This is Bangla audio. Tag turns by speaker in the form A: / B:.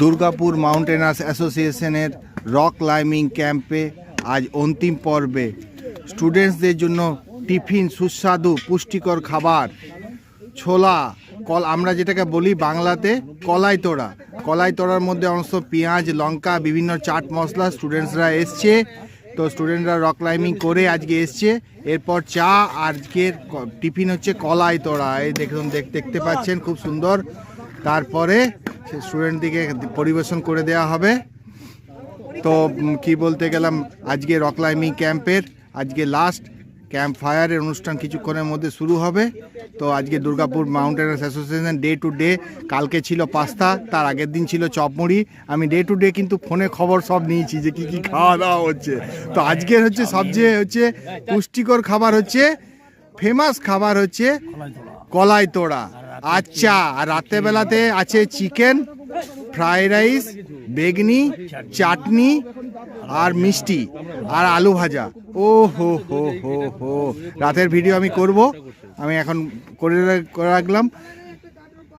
A: দুর্গাপুর মাউন্টেনার্স অ্যাসোসিয়েশনের রক ক্লাইম্বিং ক্যাম্পে আজ অন্তিম পর্বে স্টুডেন্টসদের জন্য টিফিন, সুস্বাদু পুষ্টিকর খাবার, ছোলা, আমরা যেটাকে বলি বাংলাতে কলাই তোড়া। কলাই তোড়ার মধ্যে অংশ পেঁয়াজ, লঙ্কা, বিভিন্ন চাট মশলা। স্টুডেন্টসরা এসছে, তো স্টুডেন্টরা রক ক্লাইম্বিং করে আজকে এসছে। এরপর চা, আজকের টিফিন হচ্ছে কলাই তোড়া। এই দেখুন, দেখতে পাচ্ছেন খুব সুন্দর। তারপরে স্টুডেন্টদিকে পরিবেশন করে দেওয়া হবে। তো কি বলতে গেলাম, আজকে রক ক্লাইম্বিং ক্যাম্পের আজকে লাস্ট ক্যাম্প ফায়ারের অনুষ্ঠান কিছুক্ষণের মধ্যে শুরু হবে। তো আজকে Durgapur mountaineers association day to day, কালকে ছিল পাস্তা, তার আগের দিন ছিল চপমুড়ি। আমি ডে টু ডে কিন্তু ফোনে খবর সব নিয়েছি যে কি কি খাওয়া দাওয়া হচ্ছে। তো আজকের হচ্ছে সবচেয়ে পুষ্টিকর খাবার হচ্ছে, ফেমাস খাবার হচ্ছে কলাই তোড়া। আচ্ছা, আর রাত্রেবেলাতে আছে চিকেন, ফ্রাইড রাইস, বেগনি, চাটনি আর মিষ্টি আর আলু ভাজা। ও হো হো হো হো, রাতের ভিডিও আমি করব, আমি এখন করে রাখলাম।